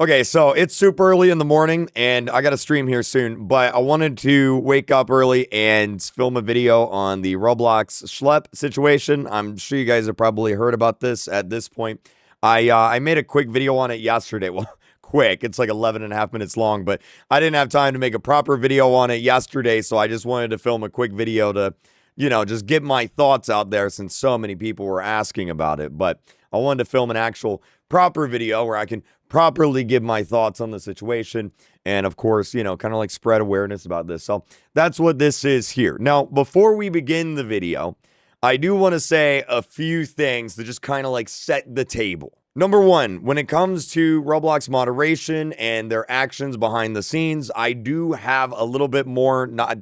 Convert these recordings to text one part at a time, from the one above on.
Okay, so it's super early in the morning and I got to stream here soon, but I wanted to wake up early and film a video on the Roblox Schlep situation. I'm sure you guys have probably heard about this at this point. I made a quick video on it yesterday. Well, quick, it's like 11 and a half minutes long, but I didn't have time to make a proper video on it yesterday, so I just wanted to film a quick video to, just get my thoughts out there since so many people were asking about it. But I wanted to film an actual proper video where I can properly give my thoughts on the situation and, of course, kind of like spread awareness about this. So that's what this is here. Now, before we begin the video, I do want to say a few things to just kind of like set the table. Number one, when it comes to Roblox moderation and their actions behind the scenes, I do have a little bit more, I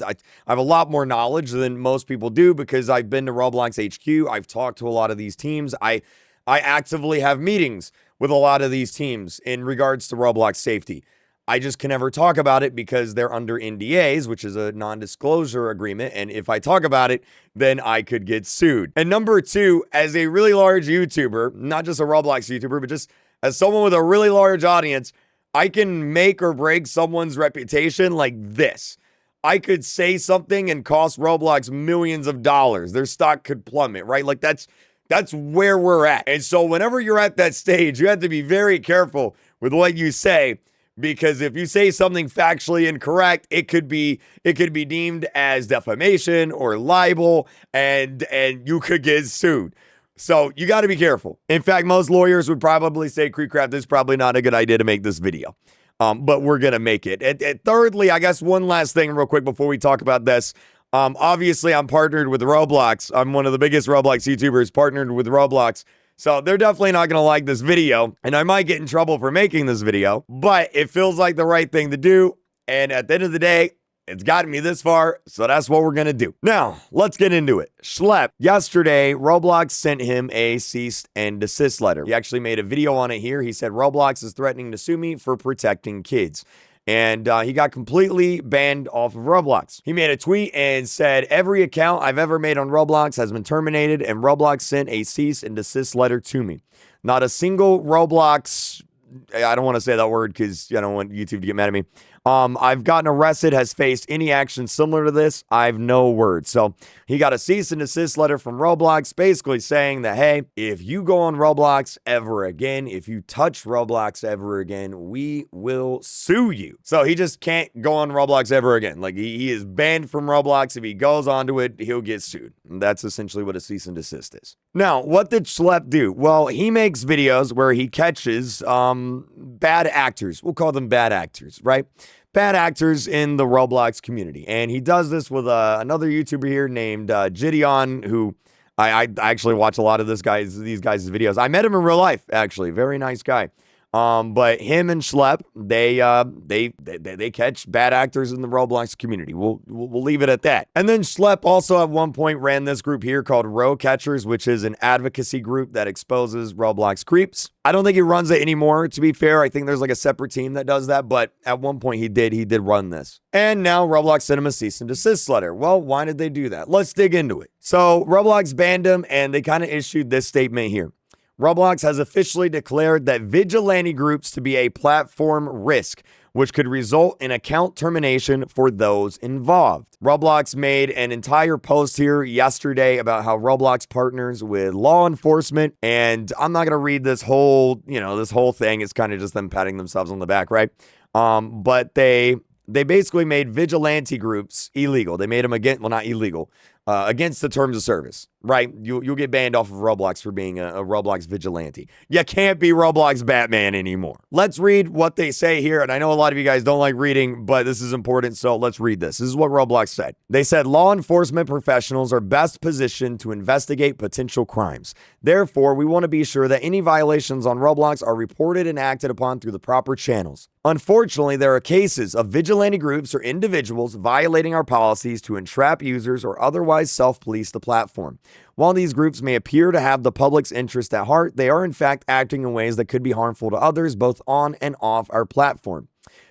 have a lot more knowledge than most people do because I've been to Roblox HQ. I've talked to a lot of these teams. I actively have meetings with a lot of these teams in regards to Roblox safety. I just can never talk about it because they're under NDAs, which is a non-disclosure agreement. And if I talk about it, then I could get sued. And number two, as a really large YouTuber, not just a Roblox YouTuber, but just as someone with a really large audience, I can make or break someone's reputation like this. I could say something and cost Roblox millions of dollars. Their stock could plummet, right? Like that's where we're at. And so whenever you're at that stage, you have to be very careful with what you say, because if you say something factually incorrect, it could be deemed as defamation or libel, and you could get sued. So you got to be careful. In fact, most lawyers would probably say, Creekcraft, this is probably not a good idea to make this video. But we're going to make it. And thirdly, I guess one last thing real quick before we talk about this. Obviously, I'm partnered with Roblox. I'm one of the biggest Roblox YouTubers partnered with Roblox. So they're definitely not going to like this video. And I might get in trouble for making this video. But it feels like the right thing to do. And at the end of the day, it's gotten me this far. So that's what we're going to do. Now, let's get into it. Schlep. Yesterday, Roblox sent him a cease and desist letter. He actually made a video on it here. He said, Roblox is threatening to sue me for protecting kids. And he got completely banned off of Roblox. He made a tweet and said, every account I've ever made on Roblox has been terminated, and Roblox sent a cease and desist letter to me. Not a single Roblox, I don't want to say that word because I don't want YouTube to get mad at me. I've gotten arrested, has faced any action similar to this. I have no words. So he got a cease and desist letter from Roblox basically saying that, hey, if you go on Roblox ever again, if you touch Roblox ever again, we will sue you. So he just can't go on Roblox ever again. Like he is banned from Roblox. If he goes onto it, he'll get sued. And that's essentially what a cease and desist is. Now, what did Schlep do? Well, he makes videos where he catches bad actors. We'll call them bad actors, right? Bad actors in the Roblox community. And he does this with another YouTuber here named Gideon, who I actually watch a lot of these guys' videos. I met him in real life, actually. Very nice guy. But him and Schlep, they catch bad actors in the Roblox community. We'll leave it at that. And then Schlep also at one point ran this group here called Row Catchers, which is an advocacy group that exposes Roblox creeps. I don't think he runs it anymore, to be fair. I think there's like a separate team that does that, but at one point he did run this. And now Roblox sent him a cease and desist letter. Well, why did they do that? Let's dig into it. So Roblox banned him, and they kind of issued this statement here. Roblox has officially declared that vigilante groups to be a platform risk, which could result in account termination for those involved. Roblox made an entire post here yesterday about how Roblox partners with law enforcement, and I'm not going to read this whole thing. It's kind of just them patting themselves on the back, right? But they basically made vigilante groups illegal. They made them not illegal, against the terms of service, right? You'll get banned off of Roblox for being a Roblox vigilante. You can't be Roblox Batman anymore. Let's read what they say here. And I know a lot of you guys don't like reading, but this is important. So let's read this. This is what Roblox said. They said law enforcement professionals are best positioned to investigate potential crimes. Therefore, we want to be sure that any violations on Roblox are reported and acted upon through the proper channels. Unfortunately, there are cases of vigilante groups or individuals violating our policies to entrap users or otherwise self-police the platform. While these groups may appear to have the public's interest at heart, they are in fact acting in ways that could be harmful to others both on and off our platform.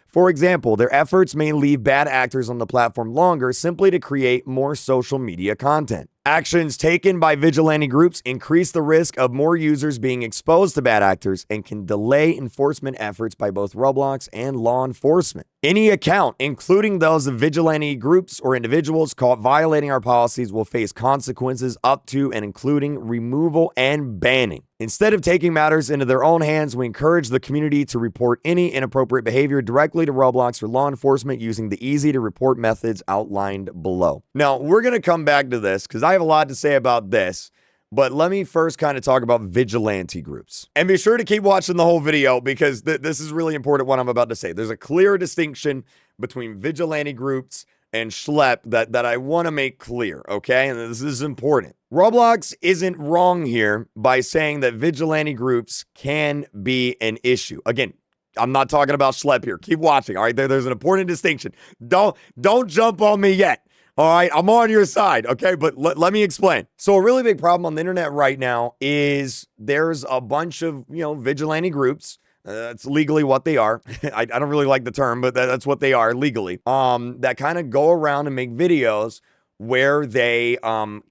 For example, their efforts may leave bad actors on the platform longer simply to create more social media content. Actions taken by vigilante groups increase the risk of more users being exposed to bad actors and can delay enforcement efforts by both Roblox and law enforcement. Any account, including those of vigilante groups or individuals caught violating our policies, will face consequences up to and including removal and banning. Instead of taking matters into their own hands, we encourage the community to report any inappropriate behavior directly to Roblox or law enforcement using the easy-to-report methods outlined below. Now, we're going to come back to this because I have a lot to say about this, but let me first kind of talk about vigilante groups. And be sure to keep watching the whole video because this is really important what I'm about to say. There's a clear distinction between vigilante groups and Schlep that I want to make clear, okay? And this is important. Roblox isn't wrong here by saying that vigilante groups can be an issue. Again, I'm not talking about Schlep here. Keep watching, all right? There's an important distinction. Don't jump on me yet, all right? I'm on your side, okay? But let me explain. So a really big problem on the internet right now is there's a bunch of, vigilante groups. That's legally what they are. I don't really like the term, but that's what they are legally. That kind of go around and make videos where they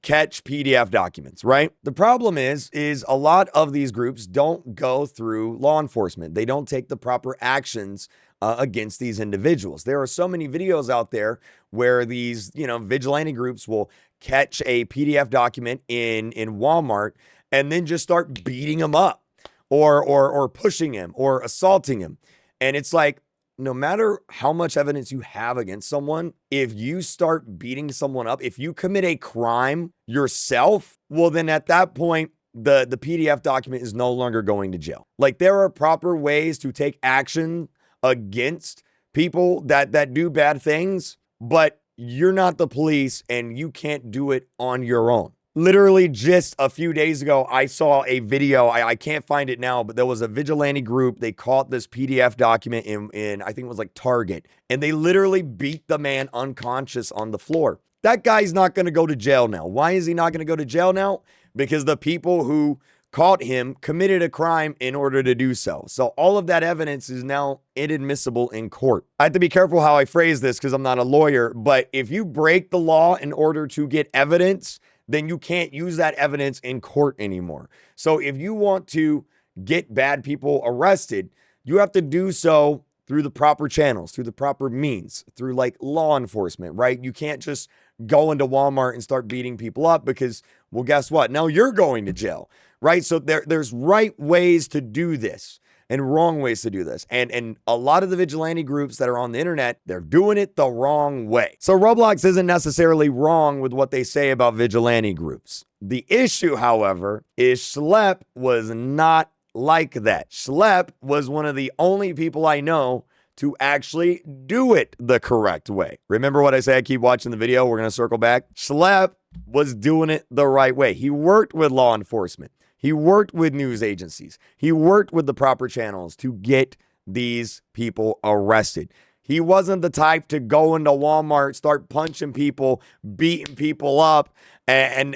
catch PDF documents, right? The problem is a lot of these groups don't go through law enforcement. They don't take the proper actions against these individuals. There are so many videos out there where these, vigilante groups will catch a PDF document in Walmart and then just start beating them up. Or pushing him or assaulting him. And it's like, no matter how much evidence you have against someone, if you start beating someone up, if you commit a crime yourself, well, then at that point, the PDF document is no longer going to jail. Like, there are proper ways to take action against people that do bad things, but you're not the police and you can't do it on your own. Literally just a few days ago, I saw a video. I can't find it now, but there was a vigilante group. They caught this PDF document in I think it was like Target, and they literally beat the man unconscious on the floor. That guy's not going to go to jail now. Why is he not going to go to jail now? Because the people who caught him committed a crime in order to do so. So all of that evidence is now inadmissible in court. I have to be careful how I phrase this because I'm not a lawyer, but if you break the law in order to get evidence, then you can't use that evidence in court anymore. So if you want to get bad people arrested, you have to do so through the proper channels, through the proper means, through like law enforcement, right? You can't just go into Walmart and start beating people up because, well, guess what? Now you're going to jail, right? So there's right ways to do this and wrong ways to do this. And a lot of the vigilante groups that are on the internet, they're doing it the wrong way. So Roblox isn't necessarily wrong with what they say about vigilante groups. The issue, however, is Schlep was not like that. Schlep was one of the only people I know to actually do it the correct way. Remember what I say? I keep watching the video. We're going to circle back. Schlep was doing it the right way. He worked with law enforcement. He worked with news agencies. He worked with the proper channels to get these people arrested. He wasn't the type to go into Walmart, start punching people, beating people up, and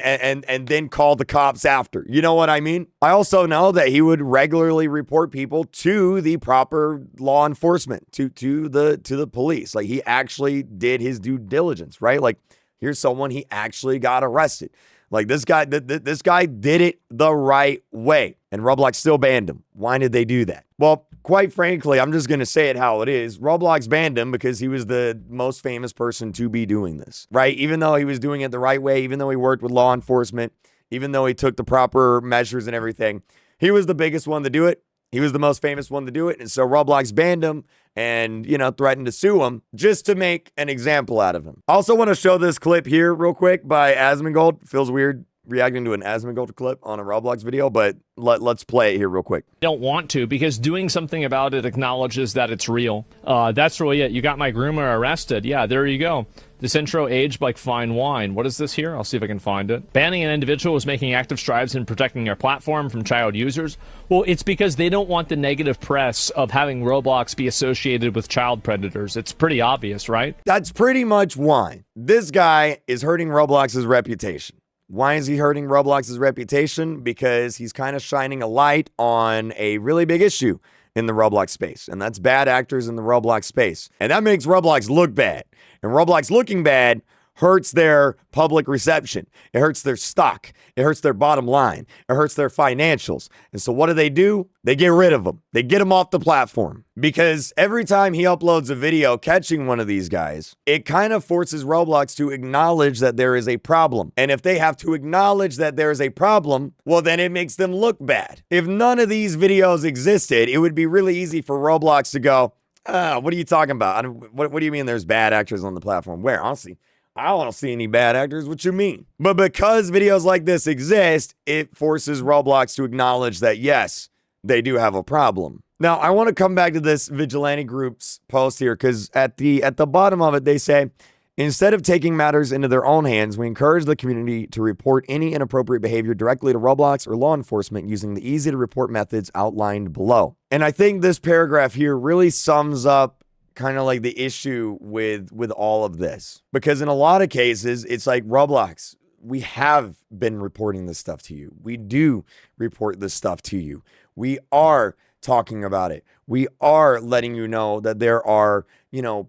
then call the cops after. You know what I mean? I also know that he would regularly report people to the proper law enforcement, to the police. Like, he actually did his due diligence, right? Like, here's someone, he actually got arrested. Like, this guy did it the right way, and Roblox still banned him. Why did they do that? Well, quite frankly, I'm just going to say it how it is. Roblox banned him because he was the most famous person to be doing this, right? Even though he was doing it the right way, even though he worked with law enforcement, even though he took the proper measures and everything, he was the biggest one to do it. He was the most famous one to do it, and so Roblox banned him and, threatened to sue him just to make an example out of him. I also want to show this clip here real quick by Asmongold. Feels weird reacting to an Asmongold clip on a Roblox video, but let's play it here real quick. Don't want to, because doing something about it acknowledges that it's real. That's really it. You got my groomer arrested. Yeah, there you go. This intro aged like fine wine. What is this here? I'll see if I can find it. Banning an individual is making active strides in protecting their platform from child users. Well, it's because they don't want the negative press of having Roblox be associated with child predators. It's pretty obvious, right? That's pretty much why. This guy is hurting Roblox's reputation. Why is he hurting Roblox's reputation? Because he's kind of shining a light on a really big issue in the Roblox space, and that's bad actors in the Roblox space. And that makes Roblox look bad. And Roblox looking bad hurts their public reception. It hurts their stock. It hurts their bottom line. It hurts their financials. And so what do? They get rid of them. They get them off the platform. Because every time he uploads a video catching one of these guys, it kind of forces Roblox to acknowledge that there is a problem. And if they have to acknowledge that there is a problem, well, then it makes them look bad. If none of these videos existed, it would be really easy for Roblox to go, what are you talking about? What do you mean there's bad actors on the platform? Where? Honestly, I don't see any bad actors. What you mean? But because videos like this exist, it forces Roblox to acknowledge that, yes, they do have a problem. Now, I want to come back to this vigilante group's post here because at the bottom of it, they say, instead of taking matters into their own hands, we encourage the community to report any inappropriate behavior directly to Roblox or law enforcement using the easy-to-report methods outlined below. And I think this paragraph here really sums up kind of like the issue with all of this. Because in a lot of cases, it's like, Roblox, we have been reporting this stuff to you. We do report this stuff to you. We are talking about it. We are letting you know that there are,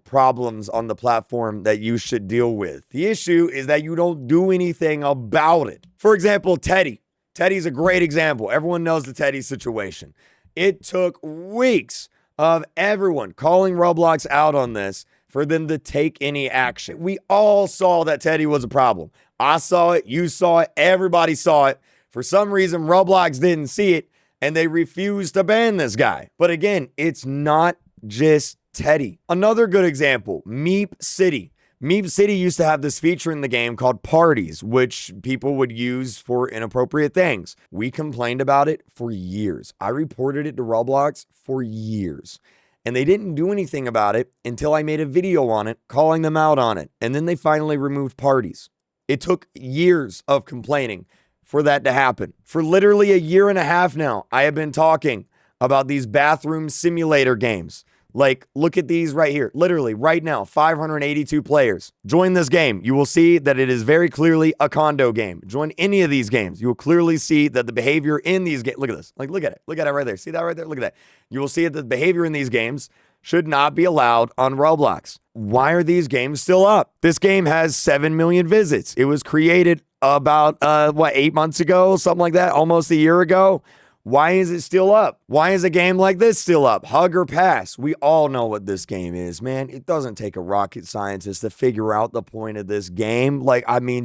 problems on the platform that you should deal with. The issue is that you don't do anything about it. For example, Teddy. Teddy's a great example. Everyone knows the Teddy situation. It took weeks of everyone calling Roblox out on this for them to take any action. We all saw that Teddy was a problem. I saw it. You saw it. Everybody saw it. For some reason, Roblox didn't see it, and they refused to ban this guy. But again, it's not just Teddy. Another good example, Meep City. Meep City used to have this feature in the game called parties, which people would use for inappropriate things. We complained about it for years. I reported it to Roblox for years. And they didn't do anything about it until I made a video on it, calling them out on it. And then they finally removed parties. It took years of complaining for that to happen. For literally a year and a half now, I have been talking about these bathroom simulator games. Like, look at these right here. Literally, right now, 582 players. Join this game. You will see that it is very clearly a condo game. Join any of these games. You will clearly see that the behavior in these games... Look at this. Like, look at it. Look at it right there. See that right there? Look at that. You will see that the behavior in these games should not be allowed on Roblox. Why are these games still up? This game has 7 million visits. It was created about, 8 months ago? Something like that? Almost a year ago? Why is it still up? Why is a game like this still up? Hug or pass? We all know what this game is, man. It doesn't take a rocket scientist to figure out the point of this game.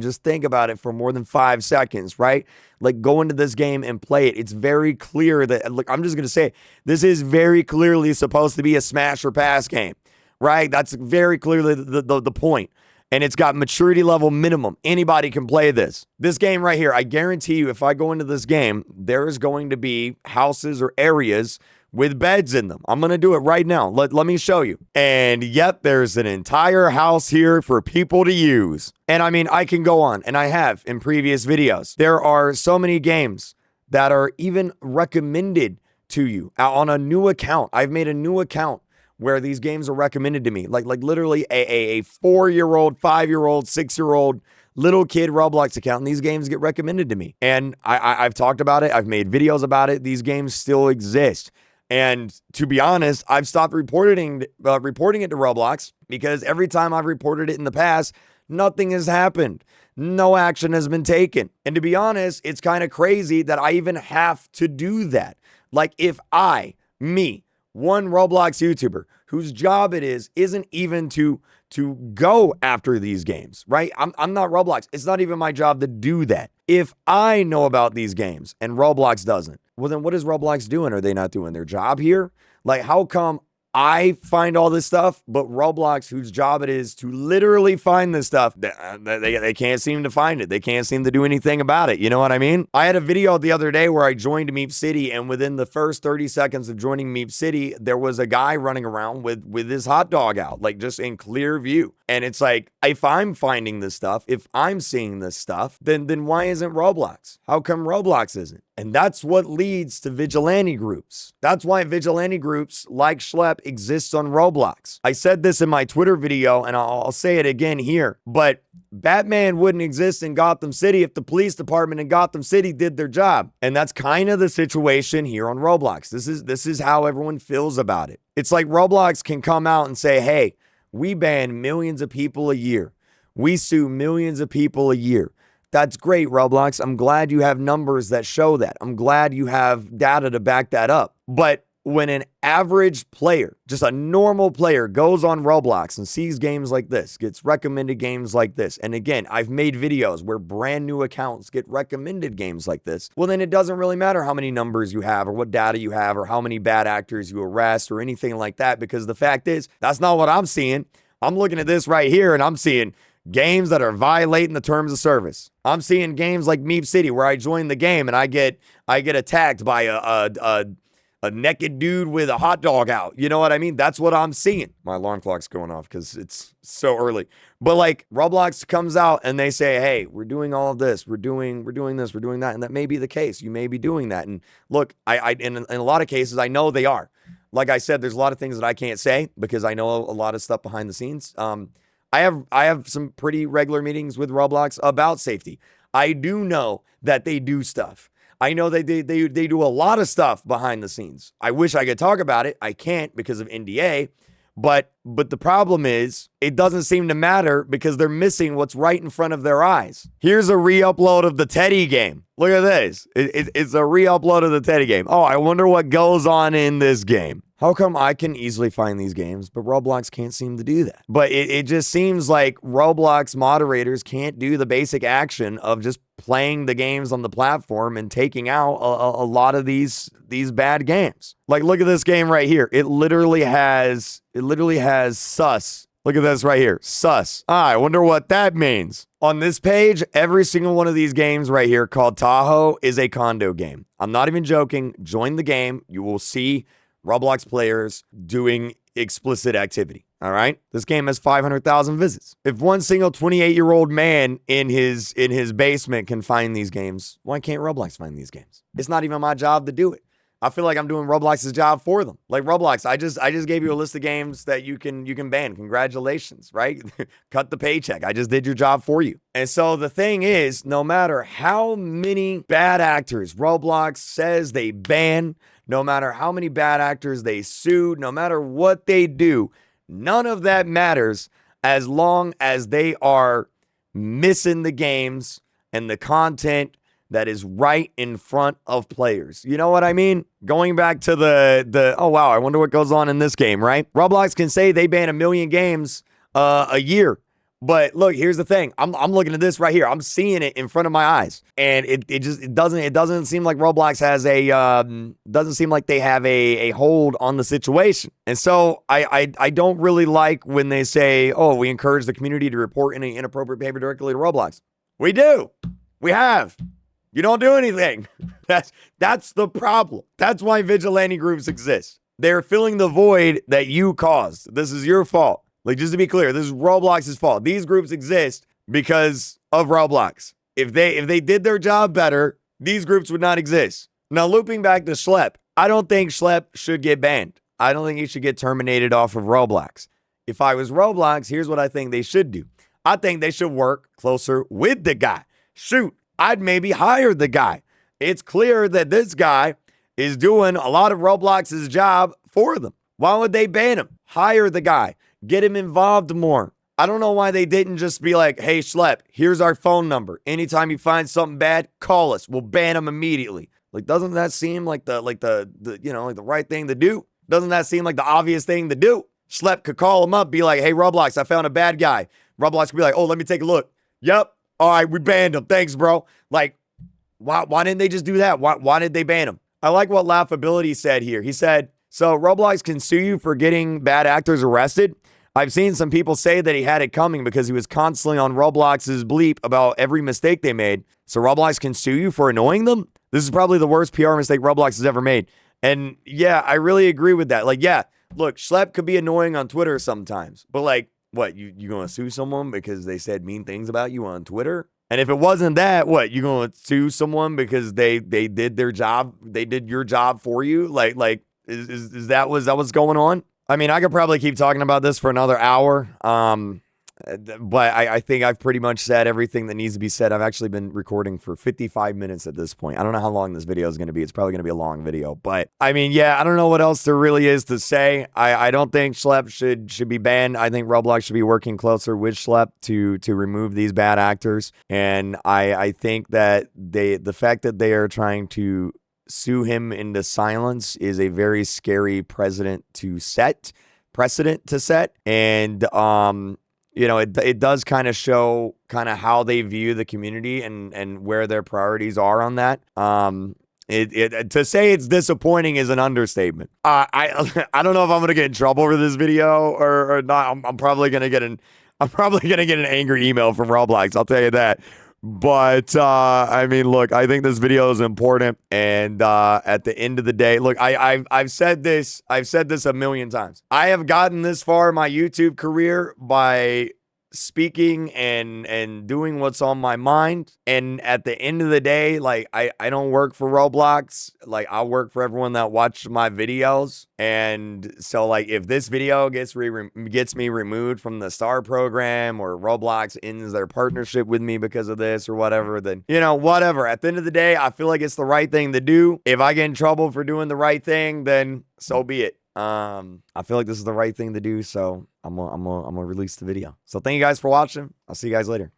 Just think about it for more than 5 seconds, right? Like, go into this game and play it. It's very clear that, look, I'm just going to say, this is very clearly supposed to be a smash or pass game, right? That's very clearly the point. And it's got maturity level minimum. Anybody can play this. This game right here, I guarantee you, if I go into this game, there is going to be houses or areas with beds in them. I'm going to do it right now. Let me show you. And yet there's an entire house here for people to use. And I mean, I can go on, and I have in previous videos. There are so many games that are even recommended to you on a new account. I've made a new account where these games are recommended to me. Like literally a 4-year-old, 5-year-old, 6-year-old little kid Roblox account, and these games get recommended to me. And I've talked about it. I've made videos about it. These games still exist. And to be honest, I've stopped reporting it to Roblox because every time I've reported it in the past, nothing has happened. No action has been taken. And to be honest, it's kind of crazy that I even have to do that. Like, if one Roblox YouTuber whose job it isn't even to go after these games, right? I'm not Roblox. It's not even my job to do that. If I know about these games and Roblox doesn't, well, then what is Roblox doing? Are they not doing their job here? Like, how come I find all this stuff, but Roblox, whose job it is to literally find this stuff, they can't seem to find it. They can't seem to do anything about it. You know what I mean? I had a video the other day where I joined Meep City, and within the first 30 seconds of joining Meep City, there was a guy running around with his hot dog out, like just in clear view. And it's like, if I'm finding this stuff, if I'm seeing this stuff, then why isn't Roblox? How come Roblox isn't? And that's what leads to vigilante groups. That's why vigilante groups like Schlep exists on Roblox. I said this in my Twitter video, and I'll say it again here, but Batman wouldn't exist in Gotham City if the police department in Gotham City did their job. And that's kind of the situation here on Roblox. This is how everyone feels about it. It's like Roblox can come out and say, hey, we ban millions of people a year. We sue millions of people a year. That's great, Roblox. I'm glad you have numbers that show that. I'm glad you have data to back that up. But when an average player, just a normal player, goes on Roblox and sees games like this, gets recommended games like this, and again, I've made videos where brand new accounts get recommended games like this, well, then it doesn't really matter how many numbers you have or what data you have or how many bad actors you arrest or anything like that, because the fact is, that's not what I'm seeing. I'm looking at this right here and I'm seeing games that are violating the terms of service. I'm seeing games like Meep City where I join the game and I get attacked by a naked dude with a hot dog out. You know what I mean? That's what I'm seeing. My alarm clock's going off because it's so early. But like Roblox comes out and they say, hey, we're doing all of this. We're doing this. We're doing that. And that may be the case. You may be doing that. And look, in a lot of cases, I know they are. Like I said, there's a lot of things that I can't say because I know a lot of stuff behind the scenes. I have some pretty regular meetings with Roblox about safety. I do know that they do stuff. I know they do a lot of stuff behind the scenes. I wish I could talk about it. I can't because of NDA. But the problem is it doesn't seem to matter because they're missing what's right in front of their eyes. Here's a re-upload of the Teddy game. Look at this. It's a re-upload of the Teddy game. Oh, I wonder what goes on in this game. How come I can easily find these games, but Roblox can't seem to do that? But it just seems like Roblox moderators can't do the basic action of just playing the games on the platform and taking out a lot of these bad games. Like, look at this game right here. It literally has sus. Look at this right here. Sus. I wonder what that means. On this page, every single one of these games right here called Tahoe is a condo game. I'm not even joking. Join the game. You will see Roblox players doing explicit activity. All right. This game has 500,000 visits. If one single 28-year-old man in his basement can find these games, why can't Roblox find these games? It's not even my job to do it. I feel like I'm doing Roblox's job for them. Like Roblox, I just gave you a list of games that you can ban. Congratulations, right? Cut the paycheck. I just did your job for you. And so the thing is, no matter how many bad actors Roblox says they ban, no matter how many bad actors they sue, no matter what they do, none of that matters as long as they are missing the games and the content that is right in front of players. You know what I mean? Going back to the oh wow, I wonder what goes on in this game, right? Roblox can say they ban 1 million games a year. But look, here's the thing. I'm looking at this right here. I'm seeing it in front of my eyes. And it doesn't seem like Roblox has doesn't seem like they have a hold on the situation. And so I don't really like when they say, oh, we encourage the community to report any inappropriate behavior directly to Roblox. We do. We have. You don't do anything. That's the problem. That's why vigilante groups exist. They're filling the void that you caused. This is your fault. Like, just to be clear, this is Roblox's fault. These groups exist because of Roblox. If they did their job better, these groups would not exist. Now, looping back to Schlep, I don't think Schlep should get banned. I don't think he should get terminated off of Roblox. If I was Roblox, here's what I think they should do. I think they should work closer with the guy. Shoot, I'd maybe hire the guy. It's clear that this guy is doing a lot of Roblox's job for them. Why would they ban him? Hire the guy. Get him involved more. I don't know why they didn't just be like, hey, Schlep, here's our phone number. Anytime you find something bad, call us. We'll ban him immediately. Like, doesn't that seem like the right thing to do? Doesn't that seem like the obvious thing to do? Schlep could call him up, be like, hey, Roblox, I found a bad guy. Roblox could be like, oh, let me take a look. Yep. All right, we banned him. Thanks, bro. Like, why didn't they just do that? Why did they ban him? I like what Laughability said here. He said, so Roblox can sue you for getting bad actors arrested. I've seen some people say that he had it coming because he was constantly on Roblox's bleep about every mistake they made. So Roblox can sue you for annoying them? This is probably the worst PR mistake Roblox has ever made. And yeah, I really agree with that. Like, yeah, look, Schlep could be annoying on Twitter sometimes. But like, what, you going to sue someone because they said mean things about you on Twitter? And if it wasn't that, what, you going to sue someone because they did their job? They did your job for you? Like, is that what's going on? I mean, I could probably keep talking about this for another hour. But I think I've pretty much said everything that needs to be said. I've actually been recording for 55 minutes at this point. I don't know how long this video is going to be. It's probably going to be a long video. But, I mean, yeah, I don't know what else there really is to say. I don't think Schlep should be banned. I think Roblox should be working closer with Schlep to remove these bad actors. And I think that the fact that they are trying to sue him into silence is a very scary precedent to set. And, you know, it does kind of show kind of how they view the community and where their priorities are on that. To say it's disappointing is an understatement. I don't know if I'm gonna get in trouble for this video or not. I'm probably gonna get an angry email from Roblox. I'll tell you that. But I mean, look, I think this video is important, and at the end of the day, look, I've said this a million times. I have gotten this far in my YouTube career by speaking and doing what's on my mind. And at the end of the day, like, I don't work for Roblox. Like, I work for everyone that watched my videos. And so, like, if this video gets me removed from the star program, or Roblox ends their partnership with me because of this or whatever, then, you know, whatever. At the end of the day, I feel like it's the right thing to do. If I get in trouble for doing the right thing, then so be it. I feel like this is the right thing to do, so I'm gonna release the video. So thank you guys for watching. I'll see you guys later.